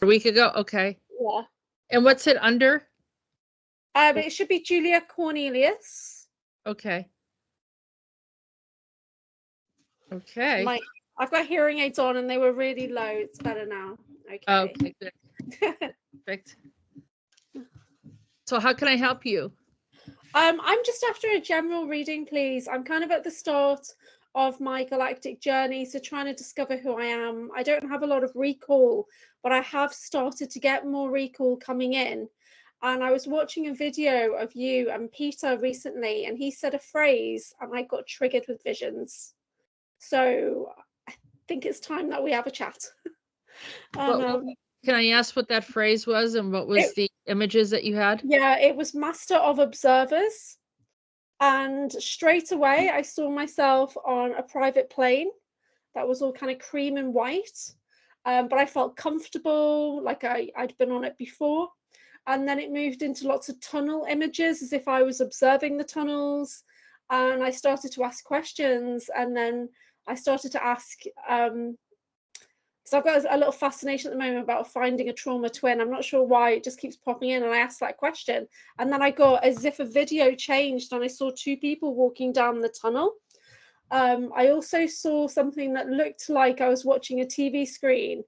A week ago? Okay. Yeah. And what's it under? It should be Julia Cornelius. Okay. Okay. I've got hearing aids on and they were really low. It's better now. Okay. Okay, good. Perfect. So how can I help you? I'm just after a general reading, please. I'm kind of at the start of my galactic journey, so trying to discover who I am. I don't have a lot of recall, but I have started to get more recall coming in. And I was watching a video of you and Peter recently, and he said a phrase, and I got triggered with visions. So I think it's time that we have a chat. And, can I ask what that phrase was and what was the images that you had? Yeah, it was Master of Observers. And straight away, I saw myself on a private plane that was all kind of cream and white. But I felt comfortable, like I'd been on it before. And then it moved into lots of tunnel images as if I was observing the tunnels. And I started to ask questions. And then I started to ask, so I've got a little fascination at the moment about finding a trauma twin. I'm not sure why it just keeps popping in, and I asked that question. And then I got as if a video changed and I saw two people walking down the tunnel. I also saw something that looked like I was watching a TV screen,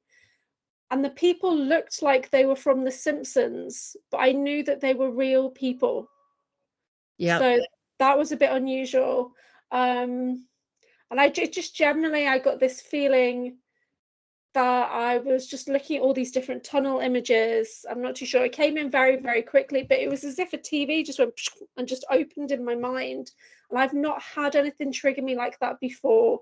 and the people looked like they were from The Simpsons, but I knew that they were real people. Yeah. So that was a bit unusual. And I just generally, I got this feeling that I was just looking at all these different tunnel images. I'm not too sure. It came in very, very quickly, but it was as if a TV just went and just opened in my mind. And I've not had anything trigger me like that before.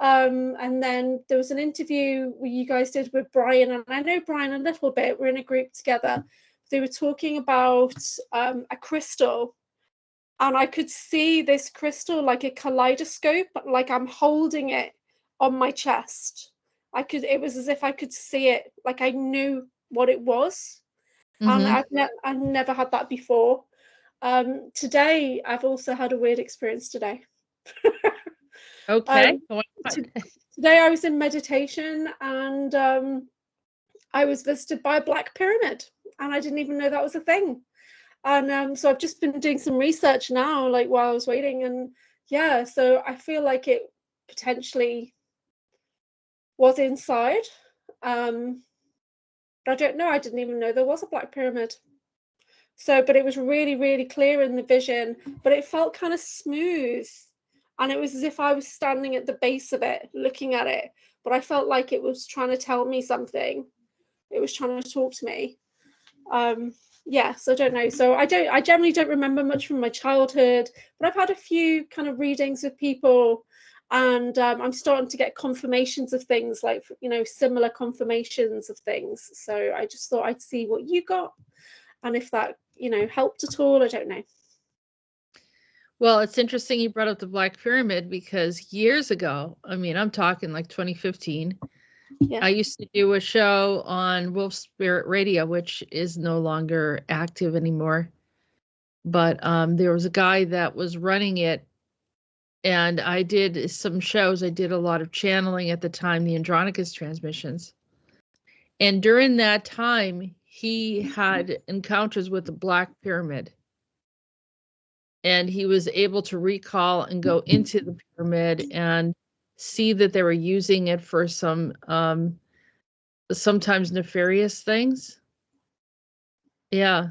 And then there was an interview you guys did with Brian, and I know Brian a little bit. We're in a group together. They were talking about a crystal, and I could see this crystal like a kaleidoscope, like I'm holding it on my chest. It was as if I could see it, like I knew what it was. And I've never had that before. Today, I've also had a weird experience today. Okay. Today I was in meditation, and I was visited by a black pyramid, and I didn't even know that was a thing. And so I've just been doing some research now, like while I was waiting, and yeah, so I feel like it potentially was inside. But I don't know, I didn't even know there was a black pyramid. So, but it was really, really clear in the vision, but it felt kind of smooth. And it was as if I was standing at the base of it, looking at it. But I felt like it was trying to tell me something. It was trying to talk to me. Yeah, so I don't know. So I generally don't remember much from my childhood, but I've had a few kind of readings with people, and I'm starting to get confirmations of things, like, you know, similar confirmations of things. So I just thought I'd see what you got, and if that, you know, helped at all. I don't know. Well, it's interesting you brought up the Black Pyramid, because years ago, I mean, I'm talking like 2015, Yeah. I used to do a show on Wolf Spirit Radio, which is no longer active anymore. But there was a guy that was running it, and I did some shows. I did a lot of channeling at the time, the Andronicus transmissions. And during that time, he had encounters with the Black Pyramid. And he was able to recall and go into the pyramid and see that they were using it for some sometimes nefarious things. Yeah.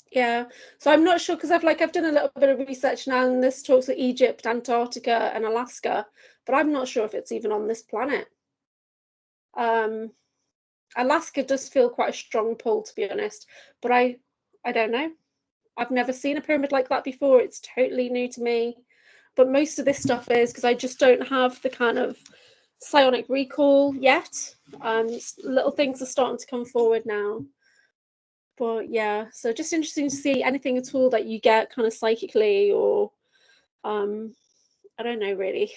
Yeah. So I'm not sure, because I've done a little bit of research now, and this talks of Egypt, Antarctica, and Alaska, but I'm not sure if it's even on this planet. Alaska does feel quite a strong pull, to be honest, but I don't know. I've never seen a pyramid like that before. It's totally new to me. But most of this stuff is because I just don't have the kind of psionic recall yet. Little things are starting to come forward now. But yeah, so just interesting to see anything at all that you get kind of psychically, or I don't know really.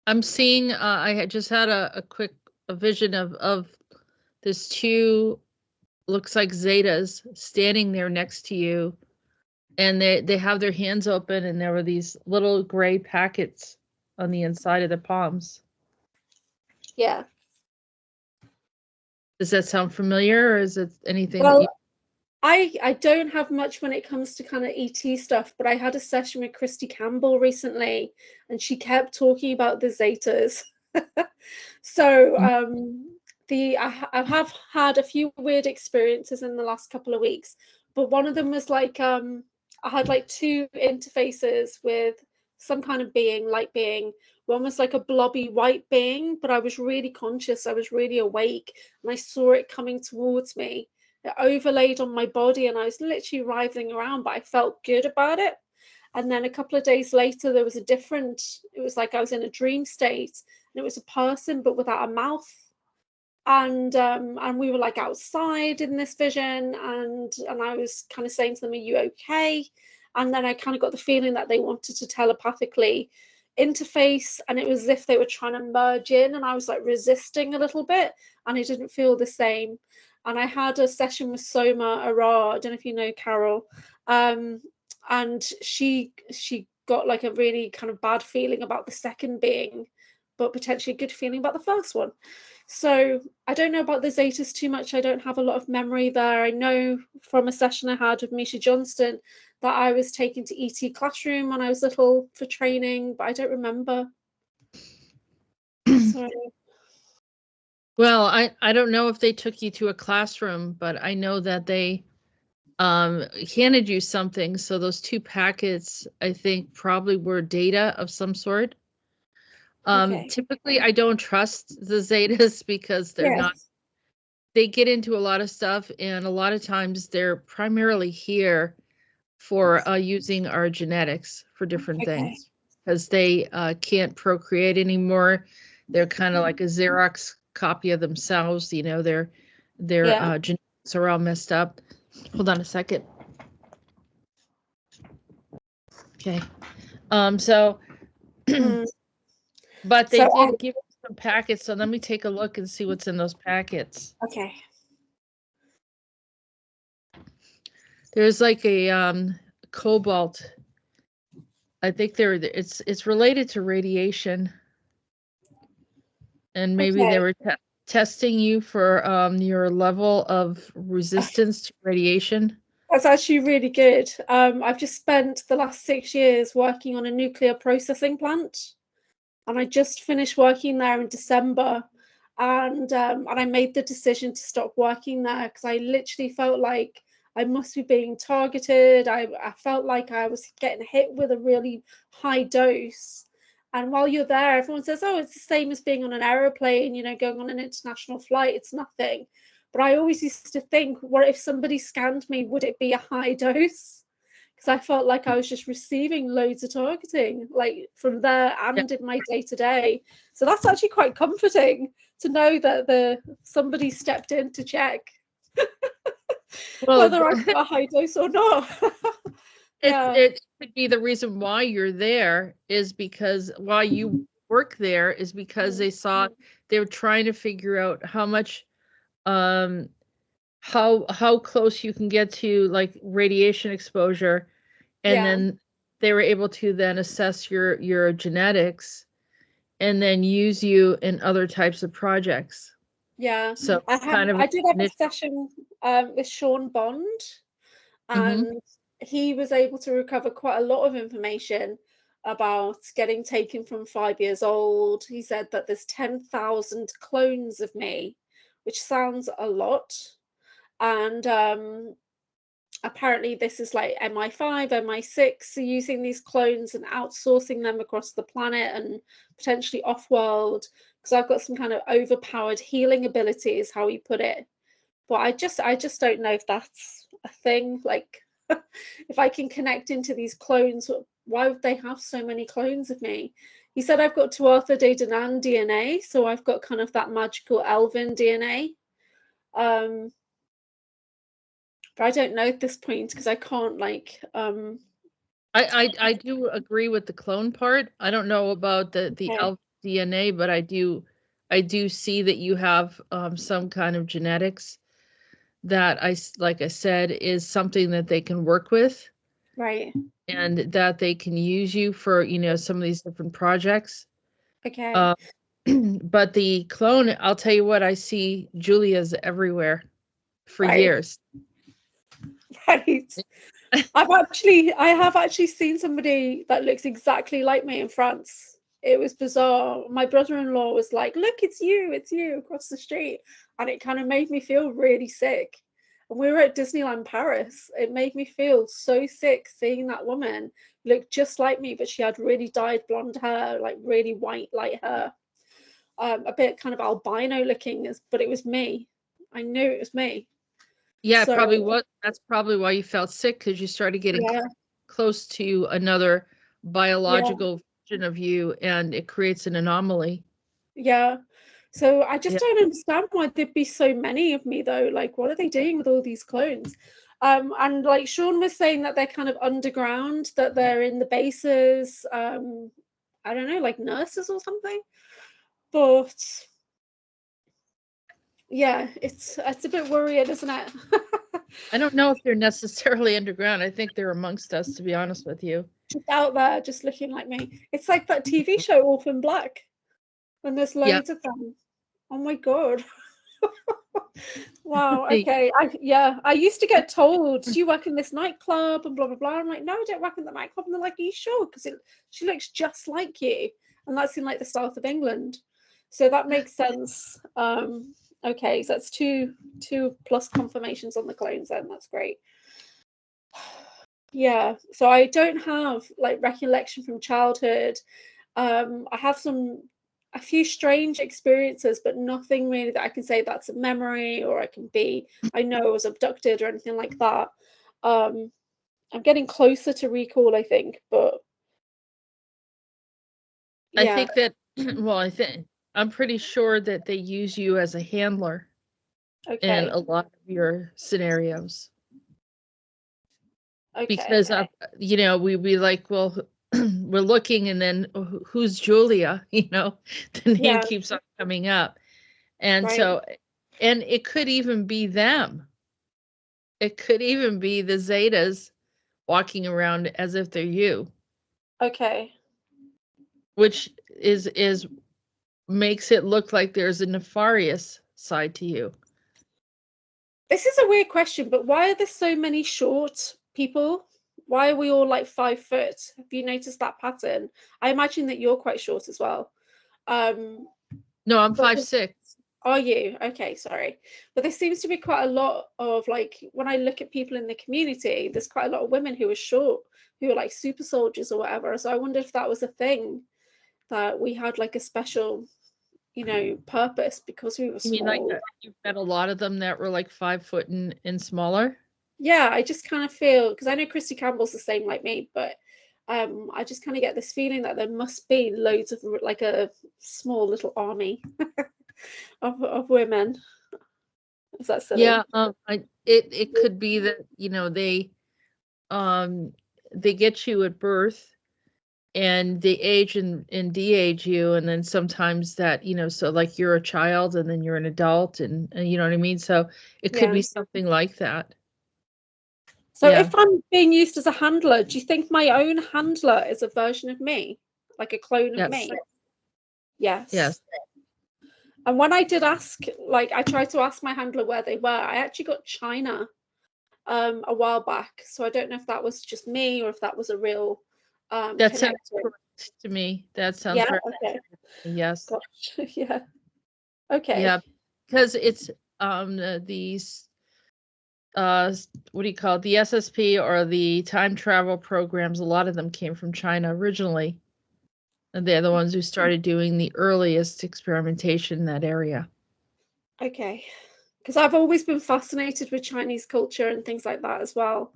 I'm seeing, I had just had a quick vision of this two, looks like Zetas standing there next to you, and they have their hands open, and there were these little gray packets on the inside of the palms. Yeah. Does that sound familiar, or is it anything that Well, you? I don't have much when it comes to kind of ET stuff, but I had a session with Christy Campbell recently, and she kept talking about the Zetas. So I have had a few weird experiences in the last couple of weeks, but one of them was like I had like two interfaces with some kind of being, light being. One was like a blobby white being, but I was really conscious, I was really awake, and I saw it coming towards me. It overlaid on my body, and I was literally writhing around, but I felt good about it. And then a couple of days later, there was it was like I was in a dream state, and it was a person but without a mouth. And we were like outside in this vision, and I was kind of saying to them, "Are you okay?" And then I kind of got the feeling that they wanted to telepathically interface, and it was as if they were trying to merge in, and I was like resisting a little bit, and it didn't feel the same. And I had a session with Soma Ara, I don't know if you know Carol, and she got like a really kind of bad feeling about the second being, but potentially a good feeling about the first one. So I don't know about the Zetas too much. I don't have a lot of memory there. I know from a session I had with Misha Johnston that I was taken to ET Classroom when I was little for training, but I don't remember. So Well, I don't know if they took you to a classroom, but I know that they handed you something. So those two packets, I think, probably were data of some sort. okay. Typically, I don't trust the Zetas because they're not. Yes. They get into a lot of stuff, and a lot of times they're primarily here for using our genetics for different Okay. things because they can't procreate anymore. They're kind of like a Xerox copy of themselves. You know, their Yeah. genetics are all messed up. Hold on a second. Okay. So, Mm. but they So did give us some packets. So let me take a look and see what's in those packets. okay. There's like a cobalt. I think it's related to radiation, and maybe they Okay. were testing you for your level of resistance to radiation. That's actually really good. I've just spent the last 6 years working on a nuclear processing plant, and I just finished working there in December, and I made the decision to stop working there because I literally felt like I must be being targeted. I felt like I was getting hit with a really high dose. And while you're there, everyone says, "Oh, it's the same as being on an aeroplane, going on an international flight. It's nothing." But I always used to think, what if somebody scanned me? Would it be a high dose? Because I felt like I was just receiving loads of targeting, like from there Yeah. and in my day to day. So that's actually quite comforting to know that somebody stepped in to check Well, whether I got a high dose or not. Yeah, it could be the reason why you're there is because why you work there is because they were trying to figure out how much um how close you can get to like radiation exposure, and yeah, then they were able to then assess your genetics and then use you in other types of projects. yeah. So I it's have. kind of I did have a initial. session with Sean Bond, Hmm. and he was able to recover quite a lot of information about getting taken from 5 years old. He said that there's 10,000 clones of me, which sounds a lot. And apparently, this is like MI5, MI6 are using these clones and outsourcing them across the planet and potentially off world. Because I've got some kind of overpowered healing ability, is how he put it. But I just don't know if that's a thing. Like, if I can connect into these clones, why would they have so many clones of me? He said I've got Tuatha De Danann DNA, so I've got kind of that magical elven DNA. But I don't know at this point because I can't I do agree with the clone part. I don't know about the okay, elf DNA, but I do see that you have some kind of genetics that like I said, is something that they can work with right, and that they can use you for, some of these different projects. okay. Uh, But the clone, I'll tell you what, I see Julia's everywhere for Right. years. Right. I have actually seen somebody that looks exactly like me in France. It was bizarre. My brother-in-law was like, "Look, it's you across the street." And it kind of made me feel really sick. And we were at Disneyland Paris. It made me feel so sick seeing that woman look just like me, but she had really dyed blonde hair, like really white light hair. A bit kind of albino looking, but it was me. I knew it was me. Yeah, So probably what that's probably why you felt sick, because you started getting yeah, close to another yeah, biological version of you, and it creates an anomaly. yeah. So I just Yeah. don't understand why there'd be so many of me though. Like, what are they doing with all these clones? And like Sean was saying that they're kind of underground, that they're in the bases. I don't know, like nurses or something. But yeah, it's a bit worrying, isn't it? I don't know if they're necessarily underground. I think they're amongst us, to be honest with you. Just out there, just looking like me. It's like that TV show Orphan Black, when there's Yeah. loads of them. Oh my God. Wow, okay. I used to get told, "Do you work in this nightclub?" and blah blah blah. I'm like, "No, I don't work in the nightclub." And they're like, "Are you sure? Because she looks just like you." And that's in like the south of England. So that makes sense. Okay, so that's two plus confirmations on the clones then. That's great. Yeah, so I don't have like recollection from childhood. I have a few strange experiences, but nothing really that I can say that's a memory, or I know I was abducted or anything like that. I'm getting closer to recall, I think, but I yeah, think that, well, I'm pretty sure that they use you as a handler in okay, a lot of your scenarios, okay, because we'd be like, well, we're looking, and then who's Julia? The name yeah, keeps on coming up. And right, so, and it could even be them. It could even be the Zetas walking around as if they're you, okay. which is makes it look like there's a nefarious side to you. This is a weird question, but why are there so many short people? Why are we all like 5 foot? Have you noticed that pattern? I imagine that you're quite short as well. Um, No, I'm but 5'6". Are you? Okay, sorry. But there seems to be quite a lot of, like, when I look at people in the community, there's quite a lot of women who are short, who are like super soldiers or whatever. So I wonder if that was a thing, that we had like a special, purpose because we were You mean like small. you've met a lot of them that were like 5 foot and smaller? Yeah, I just kind of feel, because I know Christy Campbell's the same like me, but I just kind of get this feeling that there must be loads of like a small little army of women. Is that silly? Yeah, it could be that they get you at birth, and they age and de-age you, and then sometimes that, so like you're a child and then you're an adult, and you know what I mean? So it could Yeah. be something like that. So Yeah. if I'm being used as a handler, do you think my own handler is a version of me? Like a clone of Yes. me? Yes. Yes. And when I did ask, like I tried to ask my handler where they were, I actually got China a while back. So I don't know if that was just me or if that was a real That sounds connection. correct to me. That sounds Yeah, very, okay. yes. Gosh. Yeah. Okay. Yeah, because it's these what do you call it? The SSP, or the time travel programs, a lot of them came from China originally. And they're the ones who started doing the earliest experimentation in that area. Okay. Because I've always been fascinated with Chinese culture and things like that as well.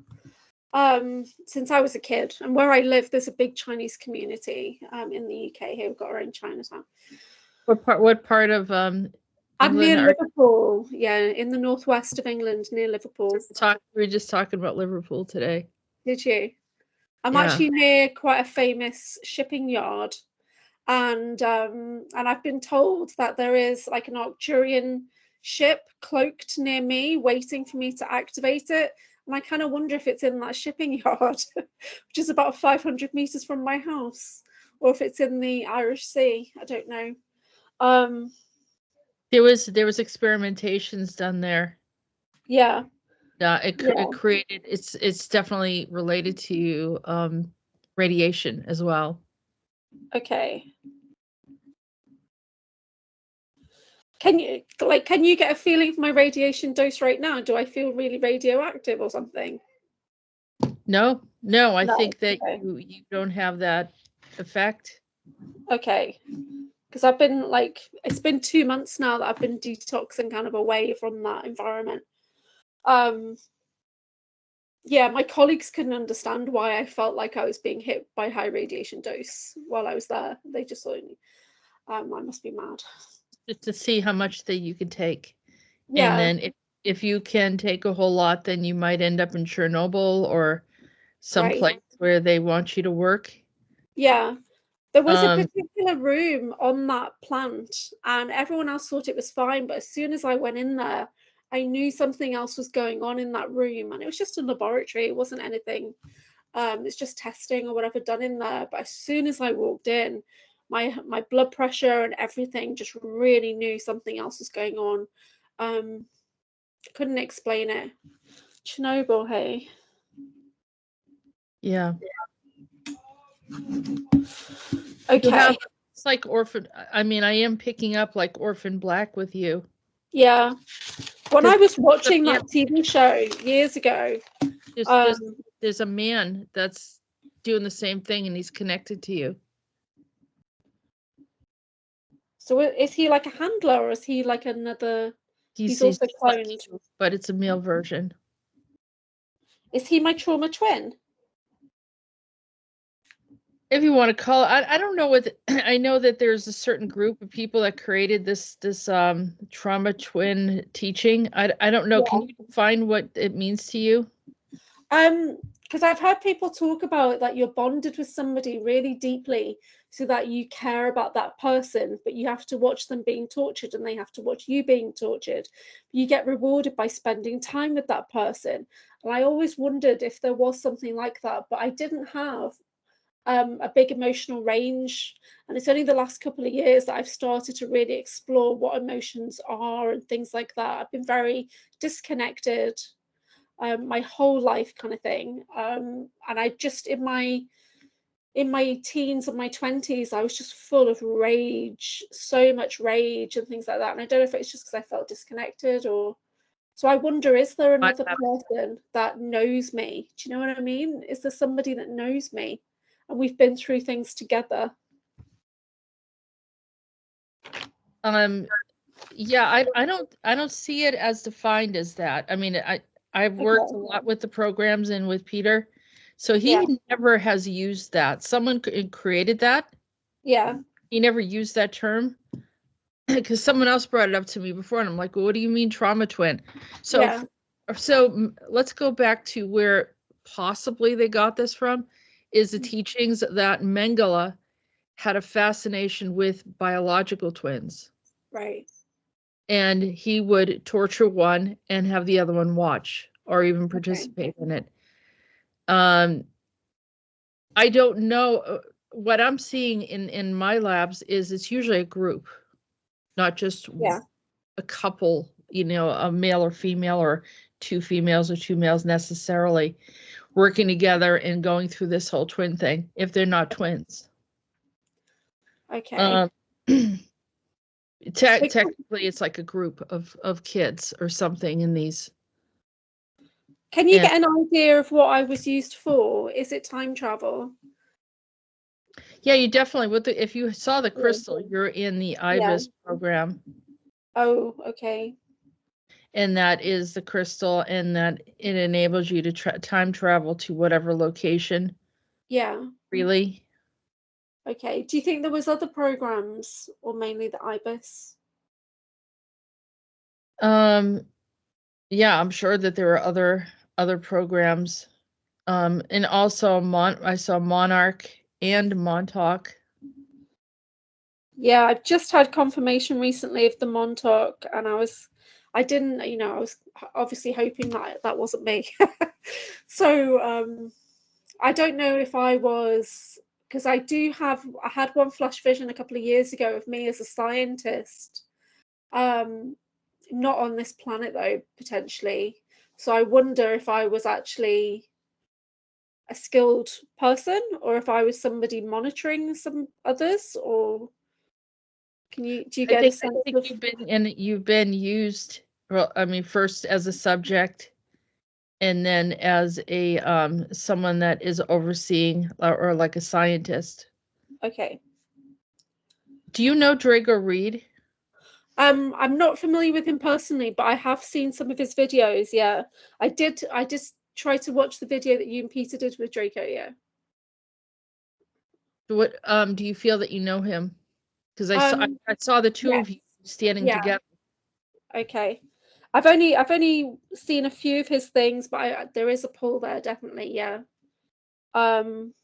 Since I was a kid, and where I live, there's a big Chinese community in the UK here. We've got our own Chinatown. What part of I'm England near are Liverpool, yeah, in the northwest of England, near Liverpool. we were just talking about Liverpool today. Did you? I'm Yeah. actually near quite a famous shipping yard, and I've been told that there is like an Arcturian ship cloaked near me, waiting for me to activate it. And I kind of wonder if it's in that shipping yard, which is about 500 meters from my house, or if it's in the Irish Sea. I don't know. There was experimentations done there. Yeah. It created, it's definitely related to radiation as well. Okay. Can you get a feeling of my radiation dose right now? Do I feel really radioactive or something? No, I think that you don't have that effect. Okay. Because I've been it's been 2 months now that I've been detoxing kind of away from that environment. Yeah, my colleagues couldn't understand why I felt like I was being hit by high radiation dose while I was there. They just thought I must be mad. Just to see how much that you can take. Yeah. And then if you can take a whole lot, then you might end up in Chernobyl or someplace where they want you to work. Yeah. There was a particular room on that plant and everyone else thought it was fine, but as soon as I went in there, I knew something else was going on in that room, and it was just a laboratory. It wasn't anything, it's just testing or whatever done in there. But as soon as I walked in, my blood pressure and everything just really knew something else was going on. Couldn't explain it. Chernobyl, hey. Yeah. Okay. It's like Orphan. I mean, I am picking up like Orphan Black with you. Yeah. When I was watching that TV show years ago, there's a man that's doing the same thing, and he's connected to you. So is he like a handler, or is he like another? He's also cloned, but it's a male version. Is he my trauma twin? If you want to call it, I don't know what. I know that there's a certain group of people that created this trauma twin teaching. I don't know. Yeah. Can you define what it means to you? Because I've heard people talk about that you're bonded with somebody really deeply, so that you care about that person, but you have to watch them being tortured, and they have to watch you being tortured. You get rewarded by spending time with that person, and I always wondered if there was something like that, but I didn't have a big emotional range, and it's only the last couple of years that I've started to really explore what emotions are and things like that. I've been very disconnected my whole life, kind of thing, and I just in my teens and my 20s, I was just full of rage, so much rage and things like that, and I don't know if it's just because I felt disconnected, or so I wonder, is there another person that knows me? Do you know what I mean? Is there somebody that knows me and we've been through things together? Yeah, I don't see it as defined as that. I mean, I've worked a lot with the programs and with Peter, so he never has used that. Someone created that. Yeah. He never used that term because someone else brought it up to me before, and I'm like, well, what do you mean trauma twin? So let's go back to where possibly they got this from, is the teachings that Mengele had a fascination with biological twins. Right. And he would torture one and have the other one watch or even participate in it. I don't know. What I'm seeing in my labs is it's usually a group, not just a couple, you know, a male or female, or two females or two males necessarily working together and going through this whole twin thing, if they're not twins. Okay. Technically, it's like a group of kids or something in these. Can you get an idea of what I was used for? Is it time travel? Yeah, you definitely, if you saw the crystal, you're in the IBIS program. Oh, okay. And that is the crystal, and that it enables you to time travel to whatever location. Yeah. Really? Okay. Do you think there was other programs, or mainly the IBIS? Yeah, I'm sure that there are other programs. And also I saw Monarch and Montauk. Yeah, I've just had confirmation recently of the Montauk, and I was obviously hoping that that wasn't me. So I don't know if I was because I had one flash vision a couple of years ago of me as a scientist, not on this planet though, potentially. So I wonder if I was actually a skilled person or if I was somebody monitoring some others, or do you get a sense I think of... you've been used, well, I mean, first as a subject and then as a someone that is overseeing or like a scientist. Okay. Do you know Drago Reid? I'm not familiar with him personally, but I have seen some of his videos. Yeah, I just tried to watch the video that you and Peter did with Draco. Yeah. What do you feel that you know him? Because I saw the two of you standing together. Okay. I've only seen a few of his things, but there is a pull there, definitely. Yeah. And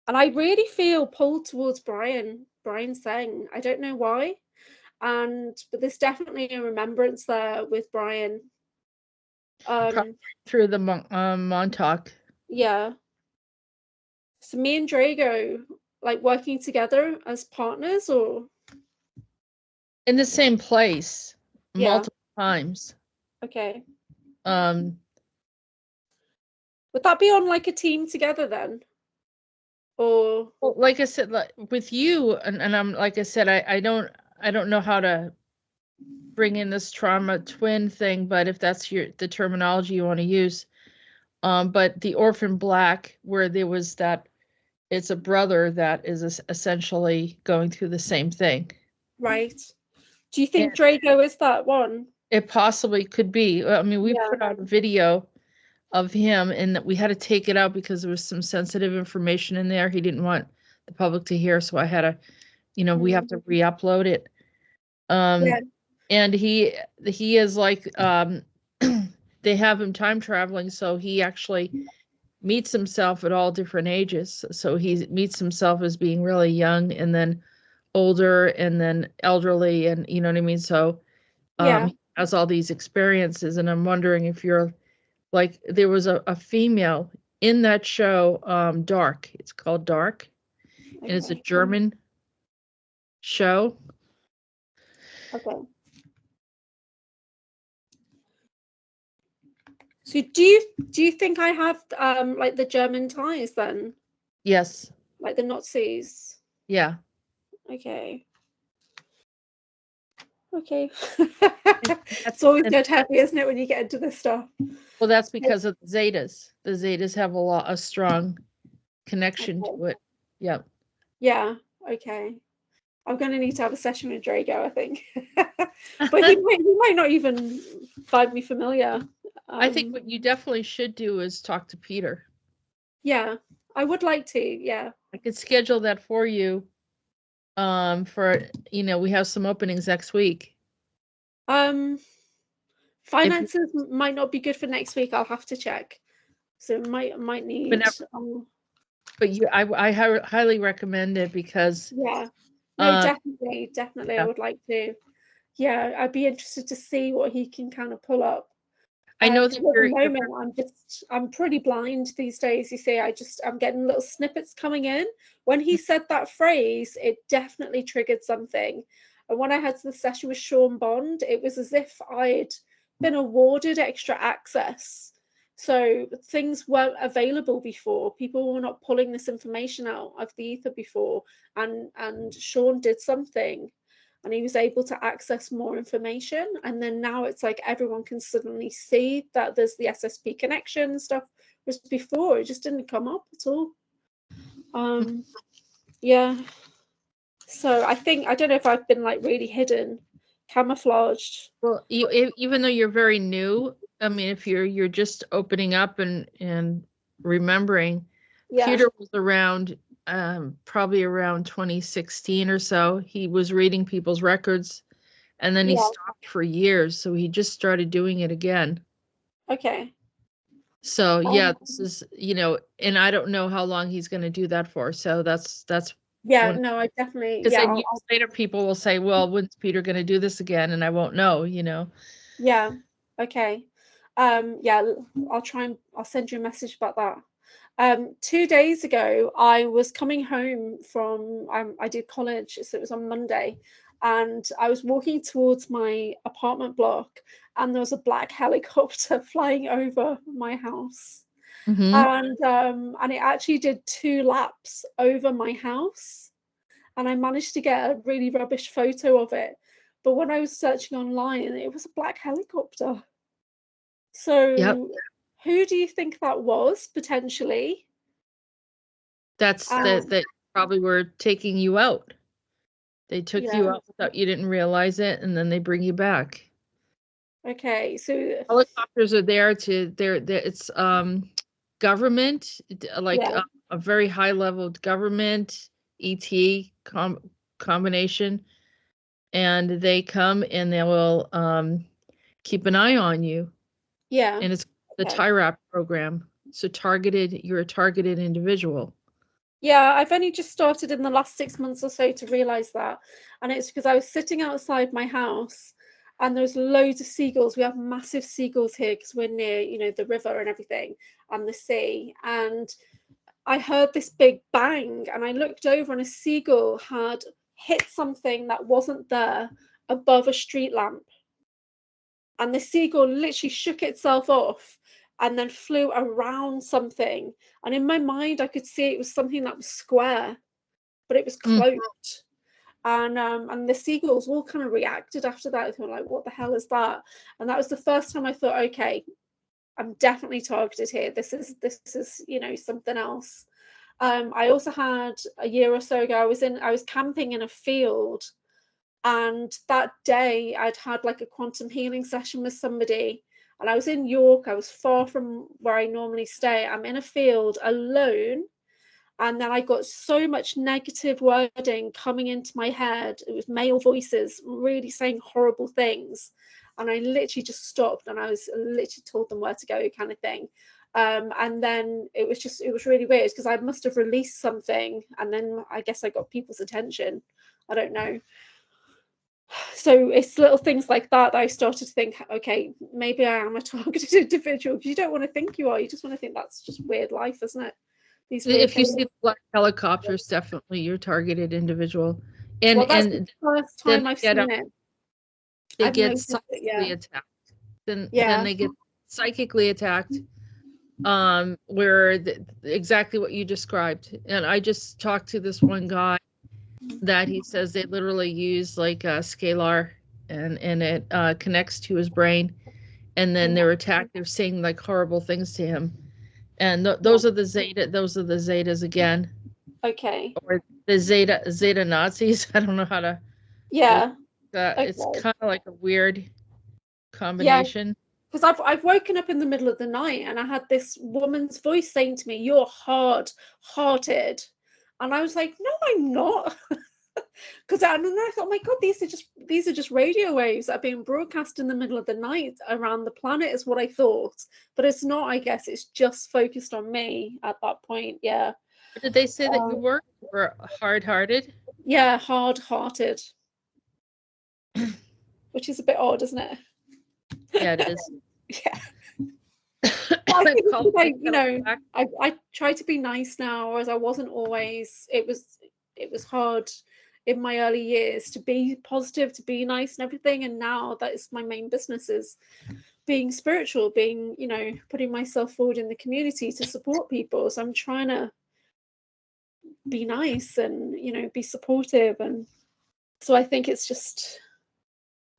I really feel pulled towards Brian Seng. I don't know why. But there's definitely a remembrance there with Brian. Probably through the Montauk. Yeah. So me and Drago, like, working together as partners, or in the same place multiple times. Okay. Would that be on like a team together then? Or well, like I said, like, with you and I'm like I said, I don't know how to bring in this trauma twin thing, but if that's the terminology you want to use. But the Orphan Black, where there was that, it's a brother that is essentially going through the same thing. Right. Do you think Drago is that one? It possibly could be. I mean, we put out a video of him and that we had to take it out because there was some sensitive information in there he didn't want the public to hear. So I had to, we have to re-upload it. And he is like, they have him time traveling. So he actually meets himself at all different ages. So he meets himself as being really young and then older and then elderly. And you know what I mean? So he has all these experiences. And I'm wondering if you're like, there was a female in that show, Dark. It's called Dark. And it's a German show. Okay. So do you think I have like the German ties then? Yes. Like the Nazis? Yeah. Okay. Okay. It's always dead heavy, isn't it, when you get into this stuff? Well, that's because of the Zetas. The Zetas have a strong connection to it. Yep. Yeah. Okay. I'm going to need to have a session with Drago, I think. But he might not even find me familiar. I think what you definitely should do is talk to Peter. Yeah, I would like to. Yeah. I could schedule that for you. For, we have some openings next week. Finances might not be good for next week. I'll have to check. So might need. But I highly recommend it because. Yeah. No, definitely. Yeah. I would like to. Yeah, I'd be interested to see what he can kind of pull up. I know that at the moment I'm pretty blind these days. You see, I'm getting little snippets coming in. When he said that phrase, it definitely triggered something. And when I had the session with Sean Bond, it was as if I'd been awarded extra access. So things weren't available before. People were not pulling this information out of the ether before, and Sean did something. And he was able to access more information. And then now it's like everyone can suddenly see that there's the SSP connection and stuff. Whereas before, it just didn't come up at all. Yeah. So I don't know if I've been like really hidden, camouflaged. Well, even though you're very new, I mean, if you're just opening up and remembering, Peter was around probably around 2016 or so. He was reading people's records and then he stopped for years. So he just started doing it again. Okay. So this is, and I don't know how long he's going to do that for. So that's no, I definitely, because then years later people will say, well, when's Peter going to do this again? And I won't know, Yeah. Okay. I'll send you a message about that. 2 days ago, I was coming home from, I did college, so it was on Monday, and I was walking towards my apartment block, and there was a black helicopter flying over my house. And it actually did 2 laps over my house, and I managed to get a really rubbish photo of it. But when I was searching online, it was a black helicopter. Yep. So who do you think that was, potentially? That's that probably were taking you out. They took you out without you didn't realize it, and then they bring you back. Okay, so Helicopters are there to it's government, like a very high level government ET combination, and they come and they will keep an eye on you. Yeah. And it's the TIRAP program. So you're a targeted individual. Yeah, I've only just started in the last 6 months or so to realize that. And it's because I was sitting outside my house and there was loads of seagulls. We have massive seagulls here because we're near, you know, the river and everything and the sea. And I heard this big bang and I looked over and a seagull had hit something that wasn't there above a street lamp. And the seagull literally shook itself off and then flew around something. And in my mind, I could see it was something that was square, but it was cloaked. And the seagulls all kind of reacted after that. They were like, what the hell is that? And that was the first time I thought, okay, I'm definitely targeted here. This is, you know, something else. I also had a year or so ago, I was camping in a field, and that day I'd had like a quantum healing session with somebody, and I was in York. I was far from where I normally stay. I'm in a field alone, and then I got so much negative wording coming into my head. It was male voices really saying horrible things, and I literally just stopped and I was literally told them where to go, kind of thing. And then it was really weird because I must have released something, and then I guess I got people's attention. I don't know. So it's little things like that I started to think, okay, maybe I am a targeted individual, because you don't want to think you are. You just want to think that's just weird life, isn't it? If you see the black helicopters, definitely you're a targeted individual. And that's the first time I've seen it. They get psychically attacked. Then they get psychically attacked. Where exactly what you described. And I just talked to this one guy that he says they literally use like a scalar, and it connects to his brain, and then they're attacked. They're saying like horrible things to him, and those are the Zeta. Those are the Zetas again. Okay. Or the Zeta Nazis. I don't know how to. Yeah. It's kind of like a weird combination. Because I've woken up in the middle of the night and I had this woman's voice saying to me, "You're hard-hearted," and I was like, "No, I'm not." Because I thought, oh my God, these are just radio waves that are being broadcast in the middle of the night around the planet, is what I thought. But it's not, I guess. It's just focused on me at that point. Yeah. Did they say that you were hard-hearted? Yeah, hard-hearted. Which is a bit odd, isn't it? Yeah, it is. Yeah. I think like, you know, I try to be nice now, whereas I wasn't always. It was hard in my early years to be positive, to be nice and everything, and now that is my main business, is being spiritual, being, you know, putting myself forward in the community to support people. So I'm trying to be nice and, you know, be supportive, and so I think it's just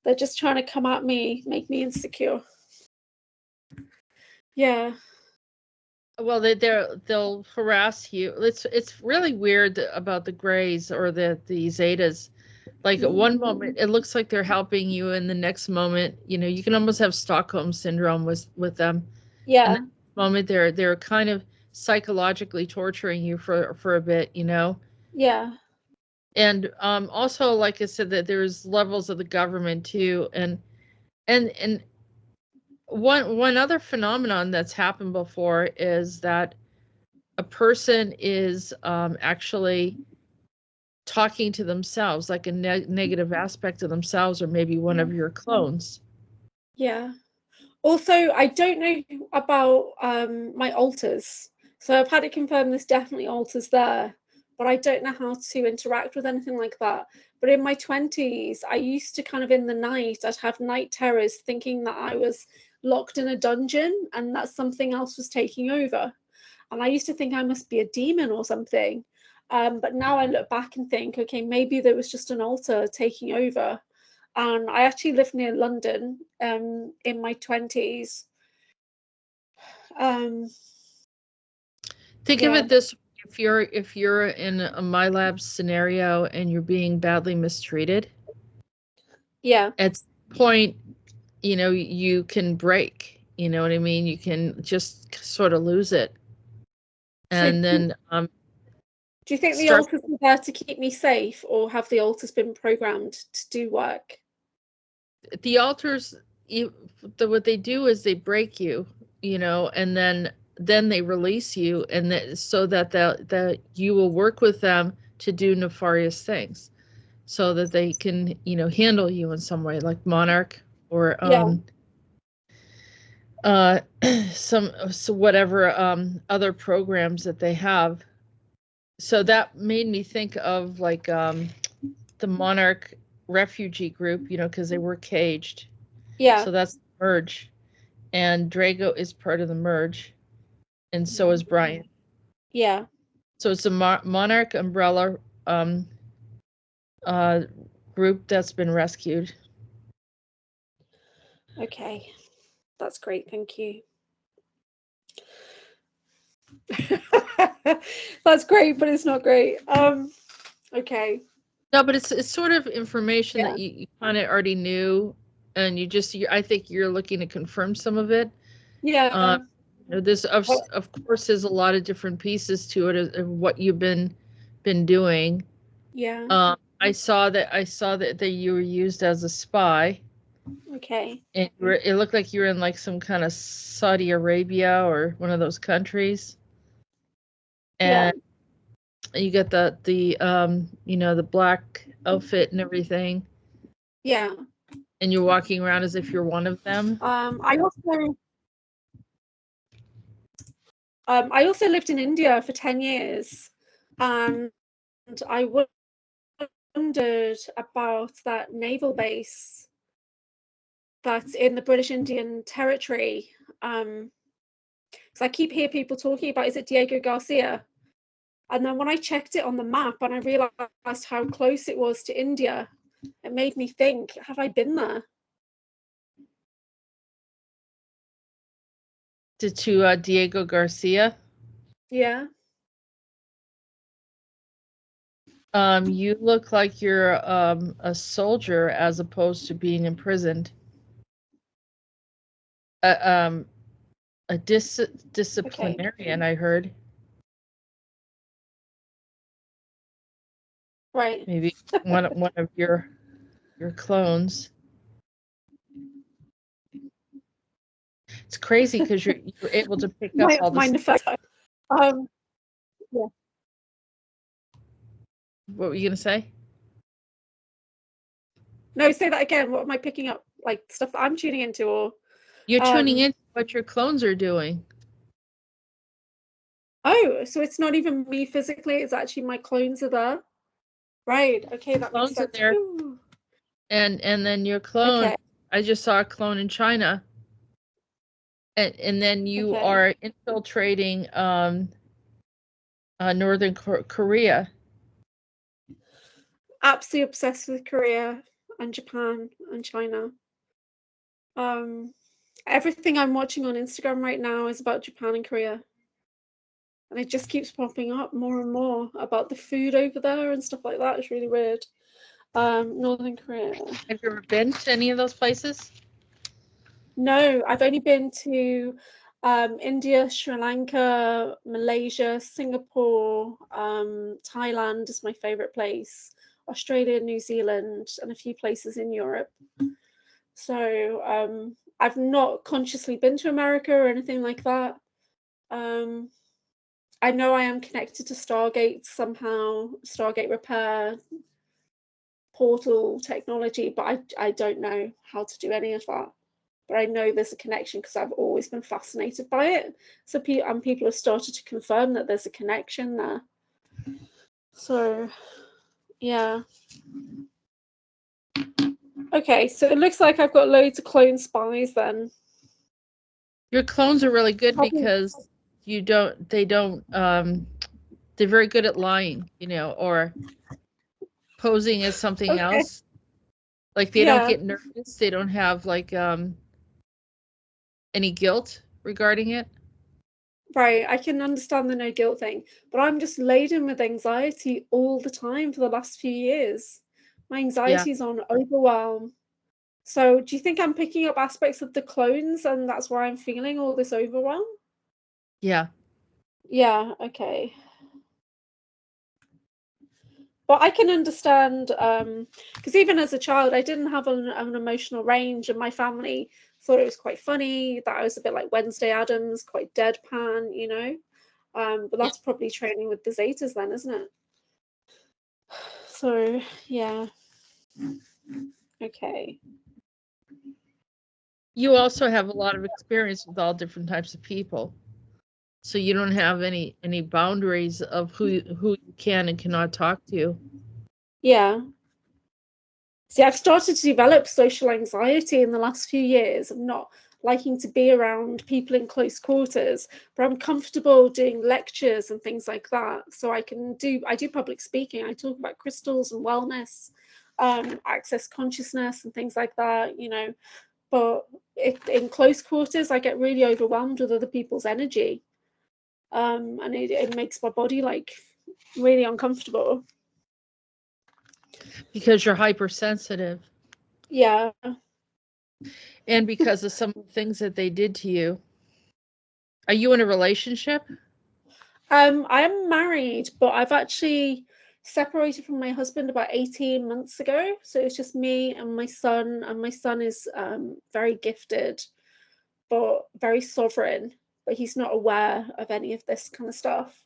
they're just trying to come at me, make me insecure. Yeah. Well, they'll harass you. It's really weird about the Greys or the Zetas. Like at one moment it looks like they're helping you, and the next moment, you know, you can almost have Stockholm syndrome with them. Yeah. And the next moment they're kind of psychologically torturing you for a bit, you know. Yeah. And also, like I said, that there's levels of the government too, and one other phenomenon that's happened before is that a person is actually talking to themselves, like a negative aspect of themselves, or maybe one of your clones. Yeah. Also, I don't know about my alters. So I've had it confirmed there's definitely altars there, but I don't know how to interact with anything like that. But in my 20s, I used to kind of in the night, I'd have night terrors thinking that I was locked in a dungeon and that something else was taking over. And I used to think I must be a demon or something. But now I look back and think, okay, maybe there was just an altar taking over. And I actually lived near London in my 20s. Think of it this: if you're in a My Lab scenario and you're being badly mistreated, at some point, you know, you can break. You know what I mean? You can just sort of lose it, and so then do you think the altars are there to keep me safe, or have the altars been programmed to do work? The altars, what they do is they break you, you know, and then they release you, and so that you will work with them to do nefarious things, so that they can, you know, handle you in some way, like Monarch or so whatever other programs that they have. So that made me think of like the Monarch refugee group, you know, because they were caged. So that's the merge. And Drago is part of the merge. And so is Brian. Yeah. So it's a Monarch umbrella group that's been rescued. Okay. That's great. Thank you. That's great, but it's not great. Okay. No, but it's sort of information that you kind of already knew, and I think you're looking to confirm some of it. Yeah. There's of course there's a lot of different pieces to it of what you've been doing. Yeah. I saw that you were used as a spy. Okay. And it looked like you were in like some kind of Saudi Arabia or one of those countries. And you got the you know, the black outfit and everything. Yeah. And you're walking around as if you're one of them. I also lived in India for 10 years, and I wondered about that naval base that's in the British Indian territory. Because I keep hearing people talking about, is it Diego Garcia? And then when I checked it on the map and I realized how close it was to India, it made me think, have I been there? To Diego Garcia? Yeah. You look like you're a soldier as opposed to being imprisoned. A disciplinarian, okay. I heard. Right. Maybe one of your clones. It's crazy because you're able to pick up all this. Yeah. What were you gonna say? No, say that again. What am I picking up? Like stuff that I'm tuning into, or you're tuning into what your clones are doing. Oh, so it's not even me physically, it's actually my clones are there. Right. Okay, that clones makes sense. Are there. And then your clone, okay. I just saw a clone in China. And then you are infiltrating Northern Korea. Absolutely obsessed with Korea and Japan and China. Everything I'm watching on Instagram right now is about Japan and Korea. And it just keeps popping up more and more about the food over there and stuff like that. It's really weird. Northern Korea. Have you ever been to any of those places? No, I've only been to India, Sri Lanka, Malaysia, Singapore, Thailand is my favorite place, Australia, New Zealand, and a few places in Europe. So I've not consciously been to America or anything like that. I know I am connected to Stargate somehow, Stargate repair, portal technology, but I don't know how to do any of that. but I know there's a connection because I've always been fascinated by it. So people have started to confirm that there's a connection there. So, yeah. Okay, so it looks like I've got loads of clone spies then. Your clones are really good because they're very good at lying, or posing as something else. Like they don't get nervous. They don't have like any guilt regarding it. Right, I can understand the no guilt thing, but I'm just laden with anxiety all the time for the last few years. My anxiety is on overwhelm. So do you think I'm picking up aspects of the clones and that's why I'm feeling all this overwhelm? Yeah. Yeah, okay. But I can understand, because even as a child, I didn't have an emotional range, and my family thought it was quite funny that I was a bit like Wednesday Addams, quite deadpan, but that's probably training with the Zetas then, isn't it? So, yeah. Okay. You also have a lot of experience with all different types of people. So you don't have any boundaries of who you can and cannot talk to. Yeah. See, I've started to develop social anxiety in the last few years of not liking to be around people in close quarters, but I'm comfortable doing lectures and things like that. So I do public speaking. I talk about crystals and wellness, access consciousness and things like that, but in close quarters, I get really overwhelmed with other people's energy. And it makes my body like really uncomfortable. Because you're hypersensitive. Yeah. And because of some of the things that they did to you. Are you in a relationship? I am married, but I've actually separated from my husband about 18 months ago. So it's just me and my son is very gifted, but very sovereign, but he's not aware of any of this kind of stuff.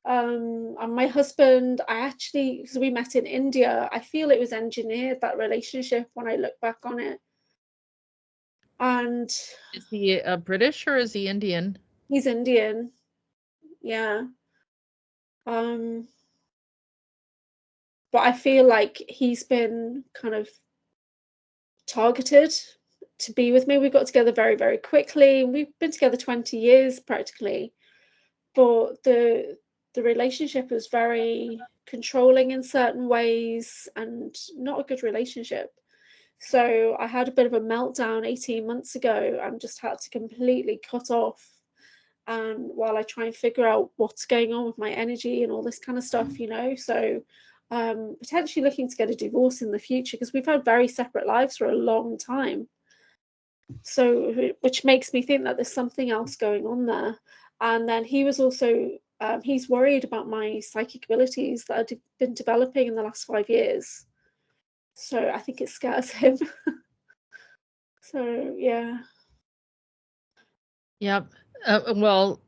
And my husband, because we met in India, I feel it was engineered, that relationship, when I look back on it. And is he British or is he Indian? He's Indian. Yeah. But I feel like he's been kind of targeted to be with me. We got together very, very quickly. We've been together 20 years practically, but the relationship was very controlling in certain ways and not a good relationship. So I had a bit of a meltdown 18 months ago and just had to completely cut off. And while I try and figure out what's going on with my energy and all this kind of stuff, so potentially looking to get a divorce in the future because we've had very separate lives for a long time. So, which makes me think that there's something else going on there. And then he was also, he's worried about my psychic abilities that I've been developing in the last 5 years. So I think it scares him. So, yeah. Yep. Well,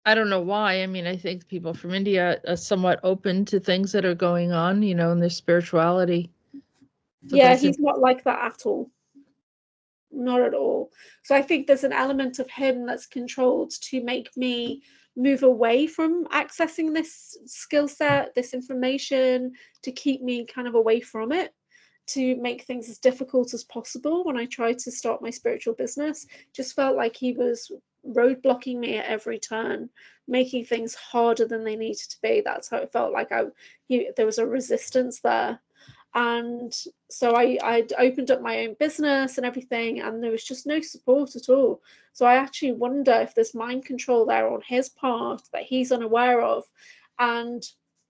I don't know why. I mean, I think people from India are somewhat open to things that are going on, in their spirituality. So yeah, he's not like that at all. Not at all. So I think there's an element of him that's controlled to make me move away from accessing this skill set, this information, to keep me kind of away from it, to make things as difficult as possible. When I tried to start my spiritual business, just felt like he was roadblocking me at every turn, making things harder than they needed to be. That's how it felt like there was a resistance there. And so I'd opened up my own business and everything, and there was just no support at all. So I actually wonder if there's mind control there on his part that he's unaware of. And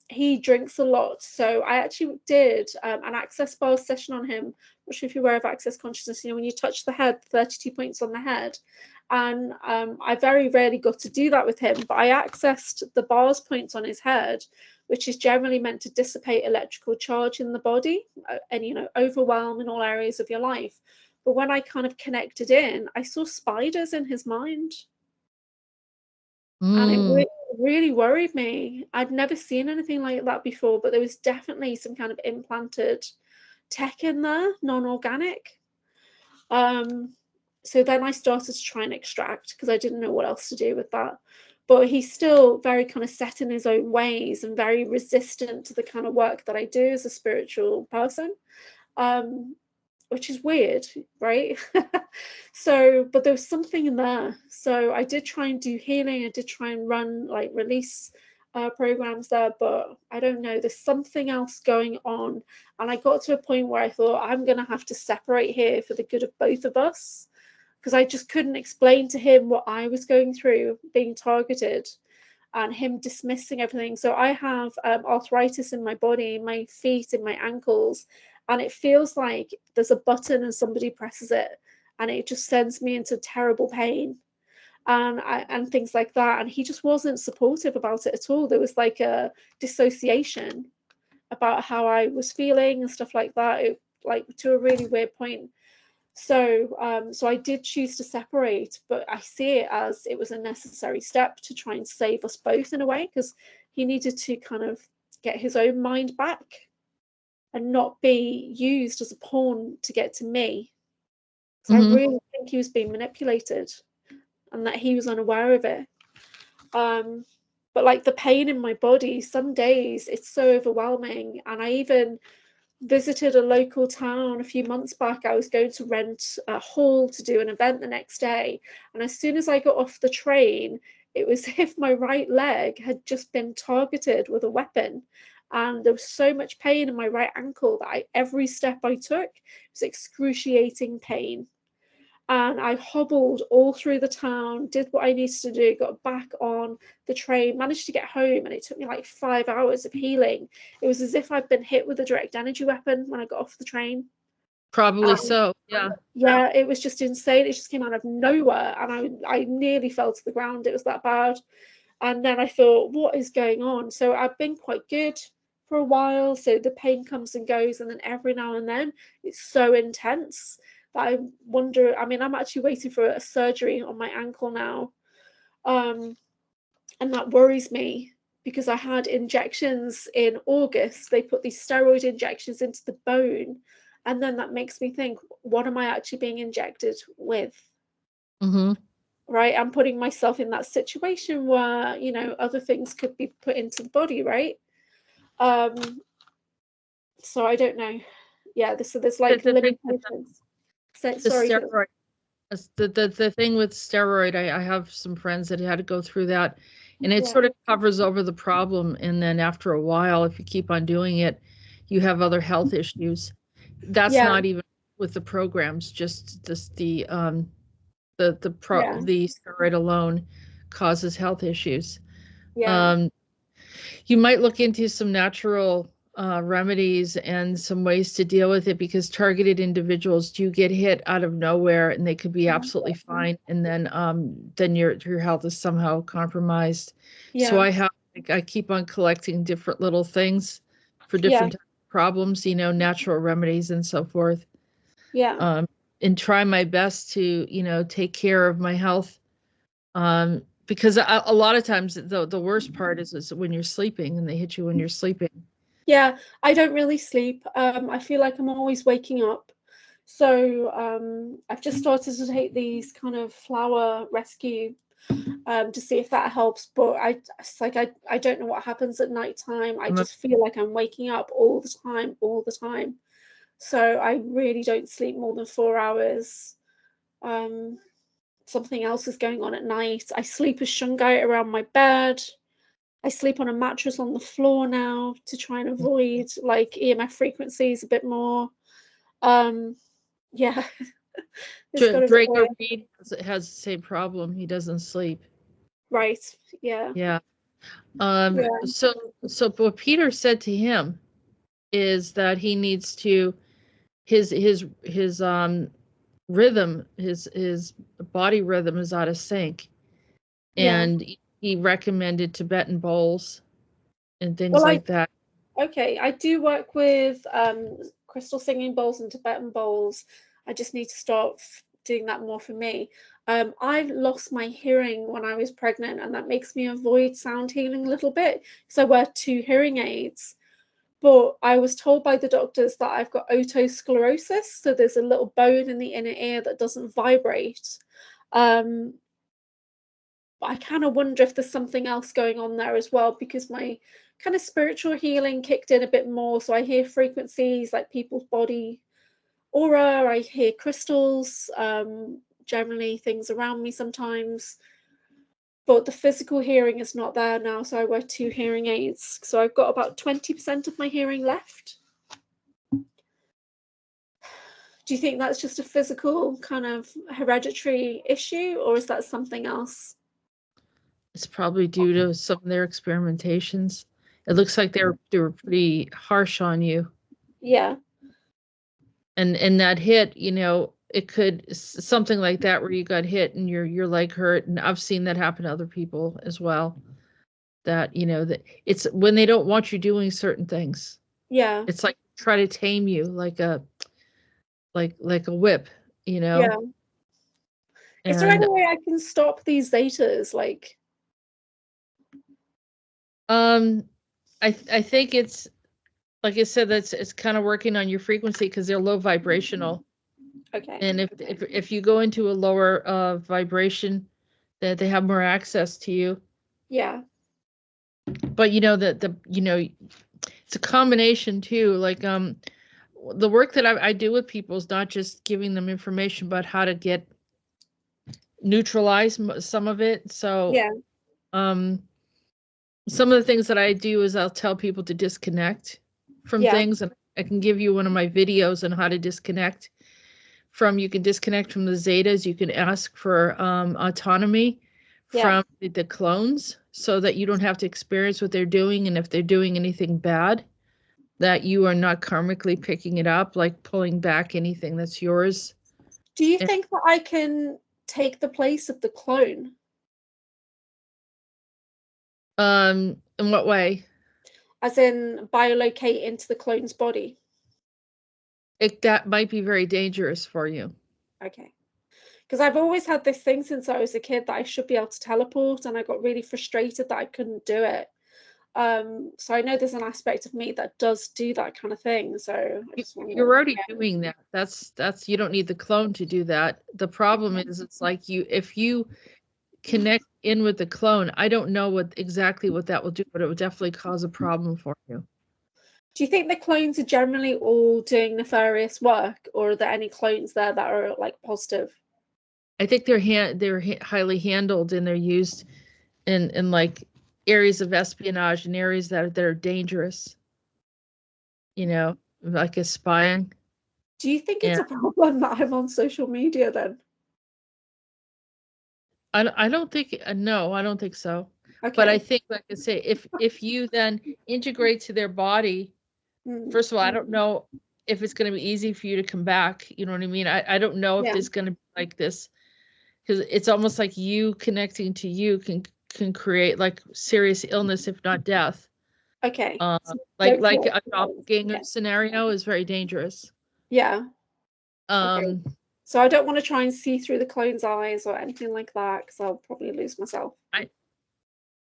he drinks a lot. So I actually did an access bar session on him. I'm not sure if you're aware of access consciousness, when you touch the head, 32 points on the head. And I very rarely got to do that with him, but I accessed the bars points on his head, which is generally meant to dissipate electrical charge in the body and, overwhelm in all areas of your life. But when I kind of connected in, I saw spiders in his mind. And it really worried me. I'd never seen anything like that before, but there was definitely some kind of implanted tech in there, non-organic. so then I started to try and extract, because I didn't know what else to do with that. But he's still very kind of set in his own ways and very resistant to the kind of work that I do as a spiritual person, which is weird, right? So, but there was something in there. So I did try and do healing. I did try and run like release programs there, but I don't know, there's something else going on. And I got to a point where I thought, I'm going to have to separate here for the good of both of us, because I just couldn't explain to him what I was going through, being targeted, and him dismissing everything. So I have arthritis in my body, my feet, in my ankles, and it feels like there's a button and somebody presses it, and it just sends me into terrible pain, and things like that. And he just wasn't supportive about it at all. There was like a dissociation about how I was feeling and stuff like that, like to a really weird point. So so I did choose to separate, but I see it as it was a necessary step to try and save us both in a way, because he needed to kind of get his own mind back and not be used as a pawn to get to me. So I really think he was being manipulated, and that he was unaware of it. But like the pain in my body, some days it's so overwhelming. And I even visited a local town a few months back. I was going to rent a hall to do an event the next day, and as soon as I got off the train, it was as if my right leg had just been targeted with a weapon, and there was so much pain in my right ankle that every step I took was excruciating pain. And I hobbled all through the town, did what I needed to do, got back on the train, managed to get home, and it took me like 5 hours of healing. It was as if I'd been hit with a direct energy weapon when I got off the train. Probably so, yeah. Yeah, it was just insane. It just came out of nowhere, and I nearly fell to the ground. It was that bad. And then I thought, what is going on? So I've been quite good for a while. So the pain comes and goes, and then every now and then it's so intense that I wonder. I mean, I'm actually waiting for a surgery on my ankle now, and that worries me, because I had injections in August. They put these steroid injections into the bone, and then that makes me think, what am I actually being injected with? Right, I'm putting myself in that situation where, you know, other things could be put into the body, right? So I don't know. Yeah, so there's like limitations. Sorry. Steroid, the thing with steroid, I have some friends that had to go through that, and it sort of covers over the problem, and then after a while, if you keep on doing it, you have other health issues. That's not even with the programs, just this the steroid alone causes health issues. You might look into some natural remedies and some ways to deal with it, because targeted individuals do get hit out of nowhere, and they could be absolutely fine, and then your health is somehow compromised. So I keep on collecting different little things for different problems, you know, natural remedies and so forth. And try my best to, you know, take care of my health. Because a lot of times the worst part is when you're sleeping and they hit you when you're sleeping. Yeah, I don't really sleep. I feel like I'm always waking up. So I've just started to take these kind of flower rescue to see if that helps. But I don't know what happens at nighttime. I just feel like I'm waking up all the time. So I really don't sleep more than 4 hours. Something else is going on at night. I sleep a shungite around my bed. I sleep on a mattress on the floor now to try and avoid like EMF frequencies a bit more. Yeah. Drago Reid has the same problem. He doesn't sleep. Right. Yeah. Yeah. So what Peter said to him is that he needs to his rhythm, his body rhythm is out of sync, and he recommended Tibetan bowls and things like that. Okay, I do work with crystal singing bowls and Tibetan bowls. I just need to start doing that more for me. I lost my hearing when I was pregnant, and that makes me avoid sound healing a little bit, because I wear 2 hearing aids. But I was told by the doctors that I've got otosclerosis, so there's a little bone in the inner ear that doesn't vibrate. But I kind of wonder if there's something else going on there as well, because my kind of spiritual healing kicked in a bit more. So I hear frequencies like people's body aura, I hear crystals, generally things around me sometimes. But the physical hearing is not there now, so I wear 2 hearing aids. So I've got about 20% of my hearing left. Do you think that's just a physical kind of hereditary issue, or is that something else? It's probably due to some of their experimentations. It looks like they were pretty harsh on you. Yeah. And that hit, you know, it could something like that where you got hit and your leg hurt, and I've seen that happen to other people as well. That, you know, that it's when they don't want you doing certain things. Yeah. It's like try to tame you like a whip, you know. Yeah. Is there And any way I can stop these zetas? Like, I think it's like I said, it's kind of working on your frequency because they're low vibrational. okay. And if you go into a lower vibration, that they have more access to you. Yeah. But you know that it's a combination too. Like the work that I do with people is not just giving them information about how to get neutralize some of it. So Yeah. some of the things that I do is I'll tell people to disconnect from Yeah. things, and I can give you one of my videos on how to disconnect from. You can disconnect from the zetas. You can ask for autonomy Yeah. from the clones, so that you don't have to experience what they're doing, and if they're doing anything bad, that you are not karmically picking it up, like pulling back anything that's yours. Do you And, think that I can take the place of the clone? in what way? As in biolocate into the clone's body? That might be very dangerous for you. Okay. Because I've always had this thing since I was a kid that I should be able to teleport, and I got really frustrated that I couldn't do it. So I know there's an aspect of me that does do that kind of thing. So I just wonder. You're already doing that. That's you don't need the clone to do that. The problem is it's like if you connect in with the clone, I don't know exactly what that will do, but it would definitely cause a problem for you. Do you think the clones are generally all doing nefarious work, or are there any clones there that are like positive? I think they're highly handled, and they're used in like areas of espionage and areas that are dangerous. You know, like as spying. Do you think it's And a problem that I'm on social media then? I don't think no, I don't think so. But I Okay. think, like I say, if you then integrate to their body, Mm. first of all, I don't know if it's going to be easy for you to come back. You know what I mean? I don't know if Yeah. there's going to be like this, because it's almost like you connecting to you can create like serious illness, if not death. Okay. Like Don't a doppelganger yeah. scenario is very dangerous. Yeah. Okay. Um, So I don't want to try and see through the clone's eyes or anything like that, because I'll probably lose myself.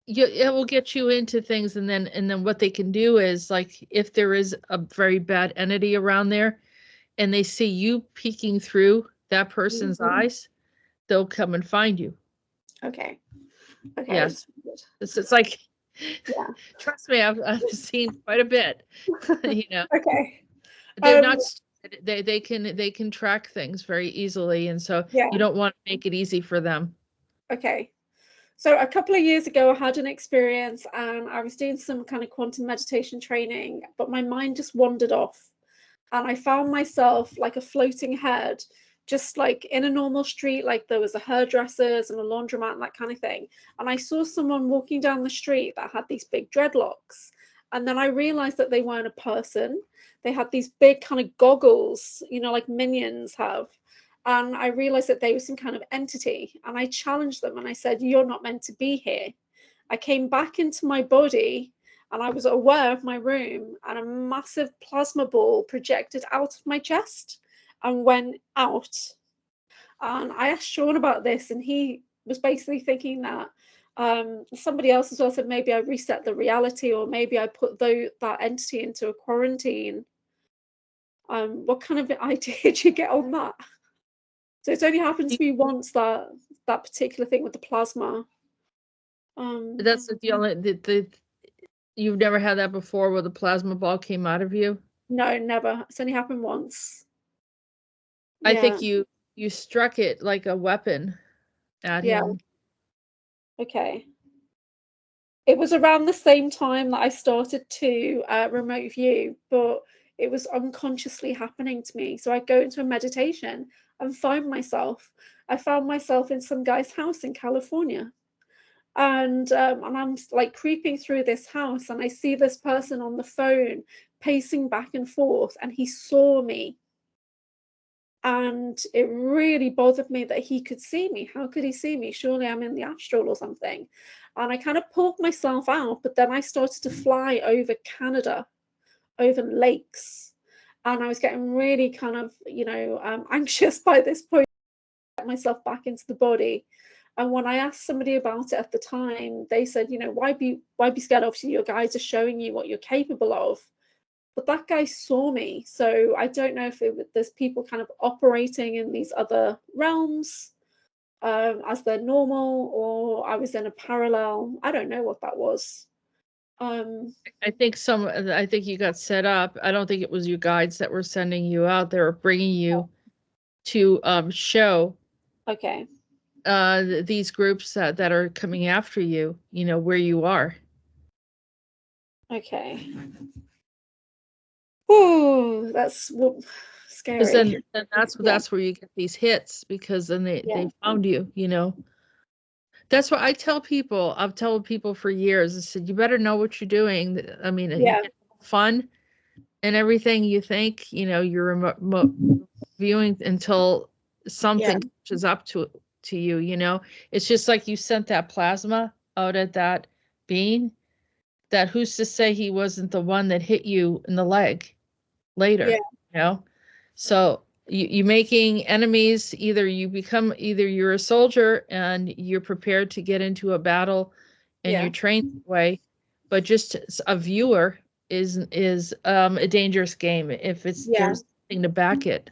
it will get you into things, and then what they can do is, like, if there is a very bad entity around there and they see you peeking through that person's eyes, they'll come and find you. Okay. Okay. Yes. It's like, Yeah. trust me, I've seen quite a bit. You know, Okay. they're not stupid. They can track things very easily, and so Yeah. you don't want to make it easy for them. Okay. So a couple of years ago, I had an experience, and I was doing some kind of quantum meditation training, but my mind just wandered off, and I found myself like a floating head, just like in a normal street, like there was a hairdresser's and a laundromat and that kind of thing. And I saw someone walking down the street that had these big dreadlocks. And then I realized that they weren't a person. They had these big kind of goggles, like minions have. And I realized that they were some kind of entity. And I challenged them and I said, "You're not meant to be here." I came back into my body, and I was aware of my room, and a massive plasma ball projected out of my chest and went out. And I asked Sean about this, and he was basically thinking that somebody else as well said maybe I reset the reality, or maybe I put that entity into a quarantine. What kind of idea did you get on that? So it's only happened to me once, that particular thing with the plasma. That's the only you've never had that before where the plasma ball came out of you? No, never. It's only happened once. I Yeah. think you struck it like a weapon at Yeah. him. Okay. It was around the same time that I started to remote view, but it was unconsciously happening to me. So I go into a meditation and I found myself in some guy's house in California. And I'm like creeping through this house, and I see this person on the phone pacing back and forth, and he saw me. And it really bothered me that he could see me. How could he see me? Surely I'm in the astral or something. And I kind of pulled myself out, but then I started to fly over Canada, over lakes. And I was getting really kind of, anxious by this point, to get myself back into the body. And when I asked somebody about it at the time, they said, why be scared? Obviously, your guides are showing you what you're capable of. But that guy saw me, so I don't know if there's people kind of operating in these other realms as their normal, or I was in a parallel. I don't know what that was. I think you got set up. I don't think it was your guides that were sending you out. They were bringing you to show Okay. these groups that are coming after you, where you are. Okay. Oh, that's scary. Because then that's where you get these hits, because then they found you, That's what I tell people. I've told people for years. I said, you better know what you're doing. I mean, you get fun and everything. You think, you're remote viewing until something catches up to you. It's just like you sent that plasma out at that being. That who's to say he wasn't the one that hit you in the leg later? So you making enemies. Either you're a soldier and you're prepared to get into a battle and you're trained that way, but just a viewer is a dangerous game if there's nothing to back it.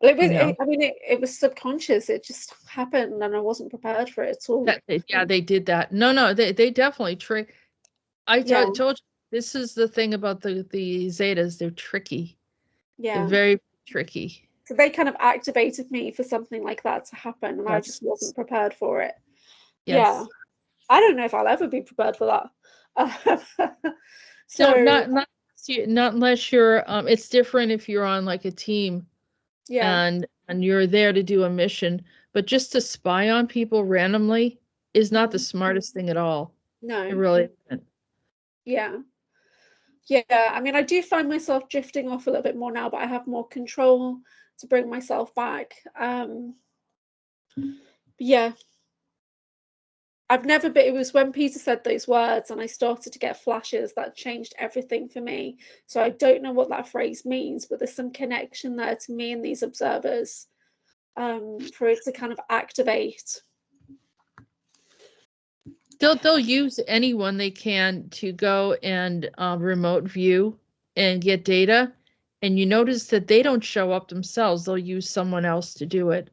It was it was subconscious. It just happened and I wasn't prepared for it at all. They did that. No, they definitely trick. I told you, this is the thing about the Zetas. They're tricky. They're very tricky. So they kind of activated me for something like that to happen, and I just wasn't prepared for it. Yeah. I don't know if I'll ever be prepared for that. So not unless you're it's different if you're on like a team and you're there to do a mission, but just to spy on people randomly is not the smartest thing at all. No. It really isn't. Yeah. I mean, I do find myself drifting off a little bit more now, but I have more control to bring myself back. Yeah. It was when Peter said those words and I started to get flashes that changed everything for me. So I don't know what that phrase means, but there's some connection there to me and these observers for it to kind of activate. They'll use anyone they can to go and remote view and get data. And you notice that they don't show up themselves. They'll use someone else to do it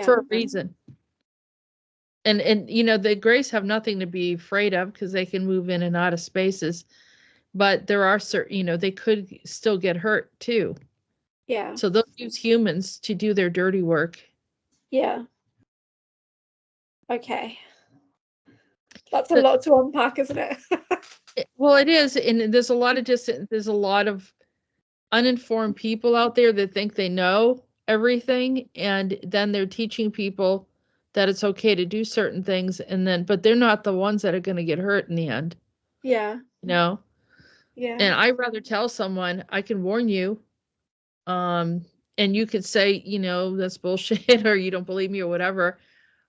for a reason. And the Greys have nothing to be afraid of because they can move in and out of spaces. But there are certain, they could still get hurt too. Yeah. So they'll use humans to do their dirty work. Yeah. Okay. That's a lot to unpack, isn't it? Well, it is. And there's a lot of uninformed people out there that think they know everything. And then they're teaching people that it's okay to do certain things. But they're not the ones that are going to get hurt in the end. Yeah. Yeah. And I'd rather tell someone, I can warn you. And you could say, that's bullshit or you don't believe me or whatever.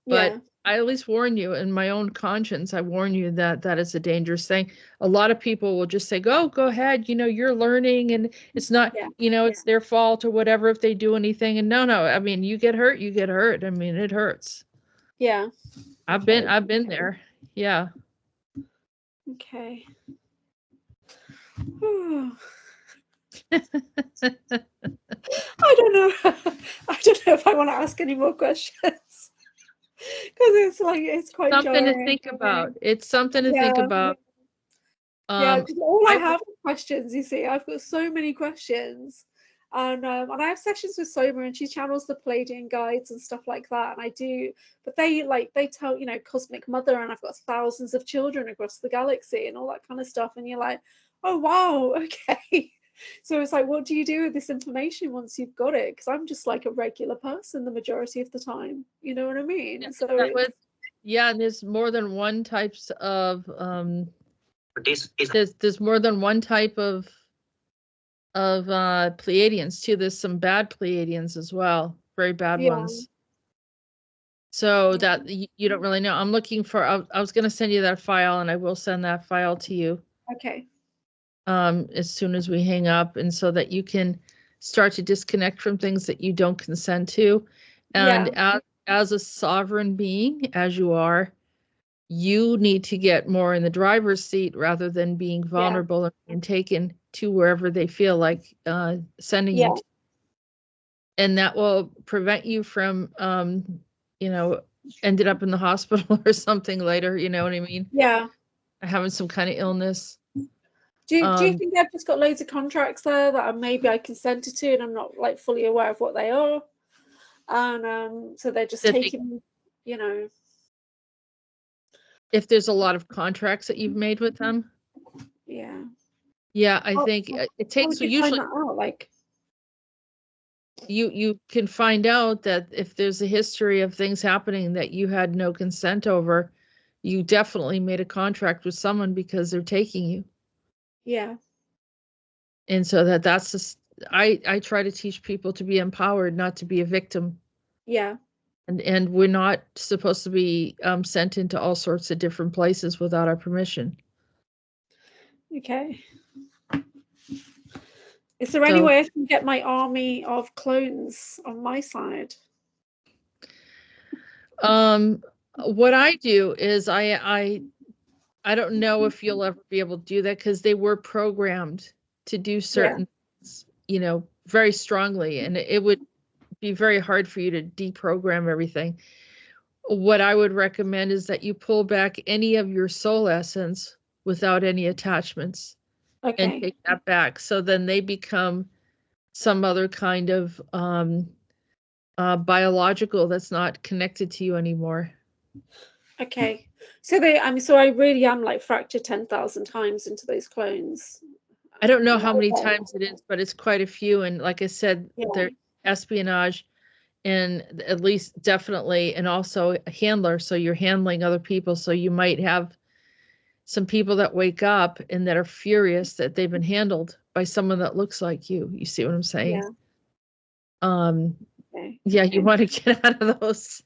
But I at least warn you in my own conscience. I warn you that is a dangerous thing. A lot of people will just say, go ahead. You're learning and it's not, it's their fault or whatever if they do anything. And no, I mean, you get hurt. I mean, it hurts. Yeah. I've been there. Yeah. Okay. I don't know. I don't know if I want to ask any more questions because it's quite Something jarring. to think about. It's something to think Yeah. about. Yeah, because all I have are questions, you see. I've got so many questions. And I have sessions with Soma, and she channels the Palladian guides and stuff like that. And I do, but they tell, Cosmic Mother, and I've got thousands of children across the galaxy and all that kind of stuff. And you're like, oh wow, okay. So it's like, what do you do with this information once you've got it? Because I'm just like a regular person the majority of the time. You know what I mean? Yeah, so and there's more than one types of there's more than one type of Pleiadians too. There's some bad Pleiadians as well, very bad ones. So that you don't really know. I'm looking for. I was going to send you that file, and I will send that file to you. Okay. As soon as we hang up, and so that you can start to disconnect from things that you don't consent to, and as a sovereign being, as you are, you need to get more in the driver's seat rather than being vulnerable and taken to wherever they feel like sending you to. And that will prevent you from, ended up in the hospital or something later, you know what I mean? Yeah. Having some kind of illness. Do you think I've just got loads of contracts there that maybe I consented to and I'm not like fully aware of what they are? And so they're just taking, If there's a lot of contracts that you've made with them. Yeah. Yeah, I think it takes usually find that out, like you can find out that if there's a history of things happening that you had no consent over, you definitely made a contract with someone because they're taking you. Yeah. And so that's just, I try to teach people to be empowered, not to be a victim. Yeah. And we're not supposed to be sent into all sorts of different places without our permission. Okay. Is there any way I can get my army of clones on my side? What I do is I don't know if you'll ever be able to do that because they were programmed to do certain things, very strongly, and it would be very hard for you to deprogram everything. What I would recommend is that you pull back any of your soul essence without any attachments and take that back. So then they become some other kind of biological that's not connected to you anymore. Okay. So so I really am like fractured 10,000 times into those clones. I don't know how many times it is, but it's quite a few. And like I said, they're espionage and at least definitely, and also a handler. So you're handling other people. So you might have some people that wake up and that are furious that they've been handled by someone that looks like you. You see what I'm saying? Yeah. You want to get out of those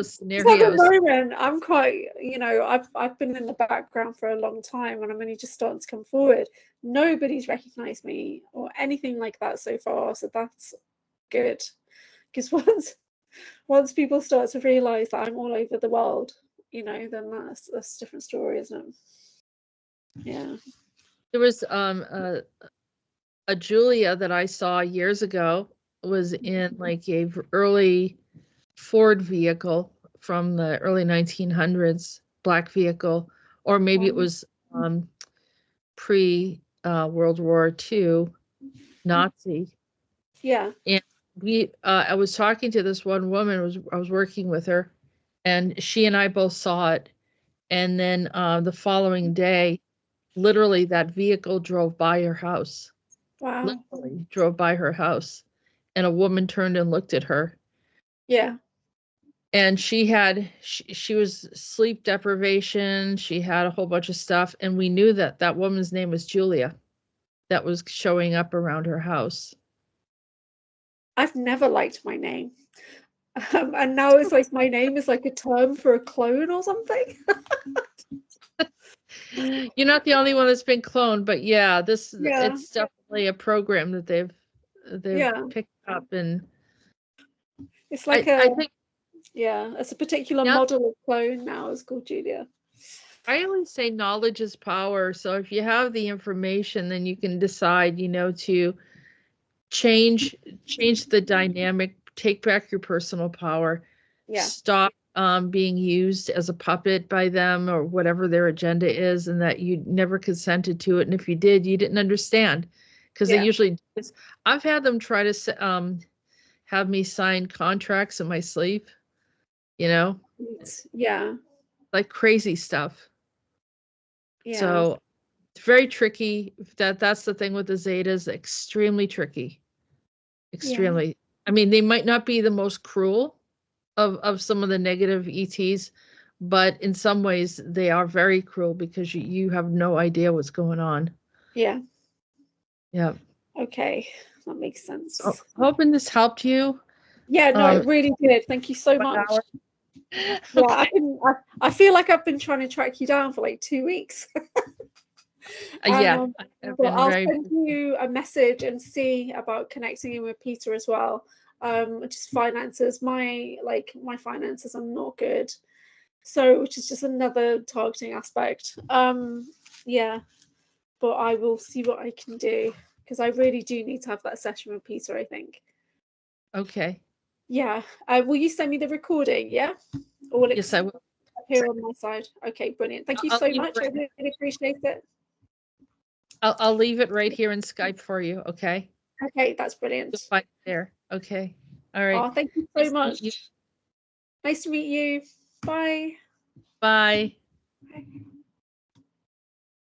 scenarios. At the moment, I'm quite, I've been in the background for a long time and I'm only just starting to come forward. Nobody's recognized me or anything like that so far. So that's good. Because once people start to realize that I'm all over the world, then that's a different story, isn't it? Yeah. There was a Julia that I saw years ago was in like a early Ford vehicle from the early 1900s, black vehicle, or maybe it was pre World War II Nazi. Yeah. And I was talking to this one woman, I was working with her, and she and I both saw it. And then the following day, literally that vehicle drove by her house. Wow. Literally drove by her house. And a woman turned and looked at her. Yeah. And she was sleep deprivation. She had a whole bunch of stuff. And we knew that woman's name was Julia that was showing up around her house. I've never liked my name. And now it's like my name is like a term for a clone or something. You're not the only one that's been cloned, but it's definitely a program that they've picked up. And it's like I think Yeah, it's a particular Now, model of clone now. It's called Julia. I always say knowledge is power. So if you have the information, then you can decide, to change the dynamic, take back your personal power, Yeah. stop being used as a puppet by them or whatever their agenda is, and that you never consented to it. And if you did, you didn't understand, because they usually. I've had them try to have me sign contracts in my sleep. Yeah. Like crazy stuff. Yeah. So it's very tricky. That's the thing with the Zetas, extremely tricky. Extremely. Yeah. I mean, they might not be the most cruel of some of the negative ETs, but in some ways they are very cruel because you have no idea what's going on. Yeah. Yeah. Okay, that makes sense. Hoping this helped you. Yeah, no, it really did. Thank you so much. Okay. Yeah, I feel like I've been trying to track you down for like 2 weeks. Yeah. But I'll send you a message and see about connecting in with Peter as well. Just finances. My finances are not good. So which is just another targeting aspect. Yeah. But I will see what I can do, because I really do need to have that session with Peter, I think. Okay. Yeah. Will you send me the recording? Yeah. Or will it yes, I will. Appear on my side? Okay, brilliant. Thank you so much. I really appreciate it. I'll leave it right here in Skype for you. Okay. Okay, that's brilliant. You'll find it there. Okay. All right. Oh, thank you so much. Nice to meet you. Bye. Bye. Bye.